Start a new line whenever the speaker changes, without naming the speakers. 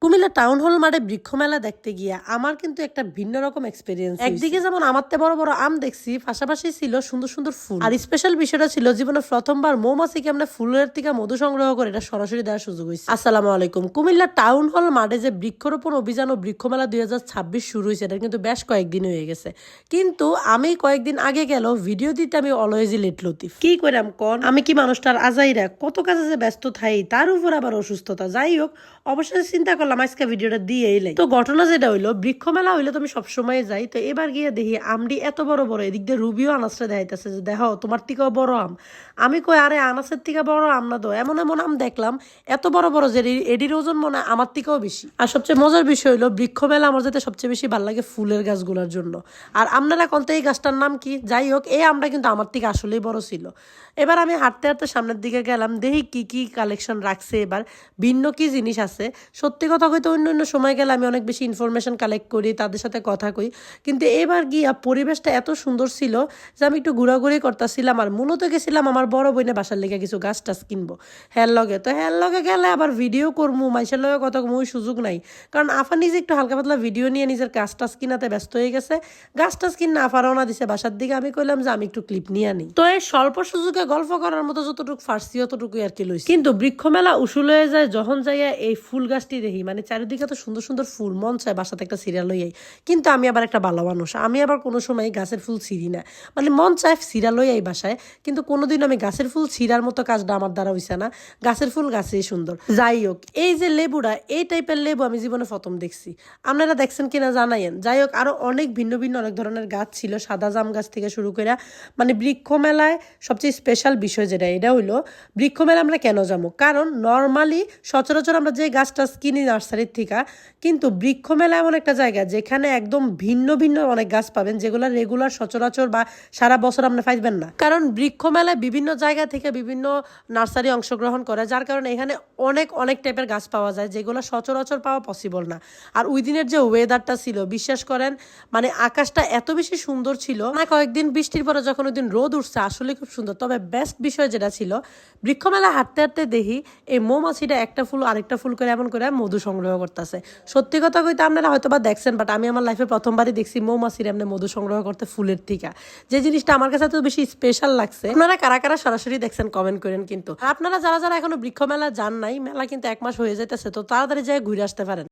Comilla town hall মাঠে বৃক্ষ মেলা দেখতে গিয়া আমার কিন্তু একটা ভিন্ন রকম এক্সপিরিয়েন্স। একদিকে যেমন আমারতে বড় বড় আম দেখছি, পাশাপাশি ছিল সুন্দর সুন্দর ফুল। আর স্পেশাল বিষয়টা ছিল জীবনে প্রথমবার মৌমাছিকে আমরা ফুলের থেকে মধু সংগ্রহ করে এটা সরাসরি দেওয়ার সুযোগ হয়েছে। আসসালামু আলাইকুম। কুমিল্লা টাউন হল মাঠে যে বৃক্ষরোপণ অভিযান ও বৃক্ষ মেলা 2026 শুরু হয়েছে, এটা কিন্তু বেশ কয়েকদিন হয়ে গেছে। কিন্তু আমি কয়েকদিন আগে গেল ভিডিও দিতে আমি অলওয়েজই লেট লতিফ। কি কইরাম কোন, আমি কি মানুষটার আজাইরা কত কাজে যে ব্যস্ত থাই, তার উপর আবার অসুস্থতা। যাই হোক, অবশ্যই চিন্তা করলাম আজকে ভিডিওটা দিয়েই লাই। তো ঘটনা যেটা হইলো, বৃক্ষ মেলা হইলে তো আমি সবসময় যাই। তো এবার গিয়ে দেখি আমডি এত বড় বড়, এদিক দিয়ে রুবিও আনাসটা দেখাইতেছে যে দেখো তোমার থেকেও বড় আম। আমি কই আরে আনাসের থেকে বড় আম না তো, এমন এমন আম দেখলাম এত বড় বড় যে এডির ওজন মনে হয় আমার থেকেও বেশি। আর সবচেয়ে মজার বিষয় হইলো, বৃক্ষ মেলা আমার যেতে সবচেয়ে বেশি ভালো লাগে ফুলের গাছগুলোর জন্য। আর আপনারা কোনটা এই গাছটার নাম কি? যাই হোক, এই আমটা কিন্তু আমার থেকে আসলেই বড় ছিল। এবার আমি হাঁটতে হাঁটতে সামনের দিকে গেলাম, দেখি কি কি কালেকশন রাখছে, এবার ভিন্ন কি জিনিস আছে। সত্যি কথা কইতে অন্য অন্য সময় গেলে আমি অনেক বেশি ইনফরমেশন কালেক্ট করি, তাদের সাথে কথা কই, কিন্তু এবার গিয়া পরিবেশটা এত সুন্দর ছিল যে আমি একটু ঘোরাঘুরি করতেছিলাম। আর মূলত গেছিলাম আমার বড় বোনে বাসার লেগে কিছু গাছ টাছ কিনবো হ্যার লগে। তো হ্যার লগে গেলে আবার ভিডিও করবো, মাইসের লগে কথা কমু, ওই সুযোগ নাই। কারণ আফা নিজে একটু হালকা পাতলা ভিডিও নিয়ে নিজের গাছ টাছ কিনাতে ব্যস্ত হয়ে গেছে। গাছ টাছ কিনা আফা রওনা দিছে বাসার দিকে। আমি কইলাম যে আমি একটু ক্লিপ নিয়ে আনি। তো এই স্বল্প সুযোগে গল্প করার মতো যতটুকু ফার্সি অতটুকুই আর কি লইছি। কিন্তু বৃক্ষ মেলা উসুল হয়ে যায় যখন যাইয়া এই ফুল গাছটি দেখি, মানে চারিদিকে তো সুন্দর সুন্দর ফুল, মন চায় বাসাতে একটা সিরিয়াল লইয়াই। কিন্তু আমি আবার একটা ভালো মানুষ, আমি আবার কোনো সময় গাছের ফুল ছিঁড়ি না। মানে মন চায় সিরিয়াল লইয়াই বাসায়, কিন্তু কোনোদিন আমি গাছের ফুল ছিঁড়ার মতো কাজটা আমার দ্বারা হইছে না। গাছের ফুল গাছেই সুন্দর। যাই হোক, এই যে লেবুটা, এই টাইপের লেবু আমি জীবনে প্রথম দেখছি। আপনারা দেখছেন কিনা জানাইয়েন। যাই হোক, আরো অনেক ভিন্ন ভিন্ন অনেক ধরনের গাছ ছিল, সাদা জাম গাছ থেকে শুরু করে। মানে বৃক্ষ মেলায় সবচেয়ে স্পেশাল বিষয় যেটা, এটা হইলো বৃক্ষ মেলা আমরা কেন যাবো? কারণ নর্মালি সচরাচর আমরা যে গাছ টাছ কিনি নার্সারির থেকে, কিন্তু বৃক্ষ মেলা এমন একটা জায়গা যেখানে একদম ভিন্ন ভিন্ন অনেক গাছ পাবেন, যেগুলো রেগুলার সচরাচর বা সারা বছর আপনি পাইবেন না। কারণ বৃক্ষ মেলায় বিভিন্ন জায়গা থেকে বিভিন্ন নার্সারি অংশগ্রহণ করে, যার কারণে এখানে অনেক অনেক টাইপের গাছ পাওয়া যায় যেগুলো সচরাচর পাওয়া পসিবল না। আর ওই দিনের যে ওয়েদারটা ছিল, বিশ্বাস করেন, মানে আকাশটা এত বেশি সুন্দর ছিল না। কয়েকদিন বৃষ্টির পরে যখন ওই দিন রোদ উঠছে, আসলে খুব সুন্দর। তবে বেস্ট বিষয় যেটা ছিল, বৃক্ষ মেলা হাঁটতে হাঁটতে দেখি এই মৌমাছিটা একটা ফুল আরেকটা ফুল করে এমন করে মধু সংগ্রহ করতেছে। সত্যি কথা কইতে আপনারা হয়তো বা দেখছেন, বাট আমি আমার লাইফে প্রথমবারই দেখছি মৌমাছির এমনি মধু সংগ্রহ করতে ফুলের থেকে। যে জিনিসটা আমার কাছে এত বেশি স্পেশাল লাগছে। আপনারা কারা কারা সরাসরি দেখছেন কমেন্ট করেন। কিন্তু আপনারা যারা যারা এখনো বৃক্ষ মেলা যান নাই, মেলা কিন্তু 1 মাস হয়ে যাইতেছে, তো তাড়াতাড়ি যায় ঘুরে আসতে পারেন।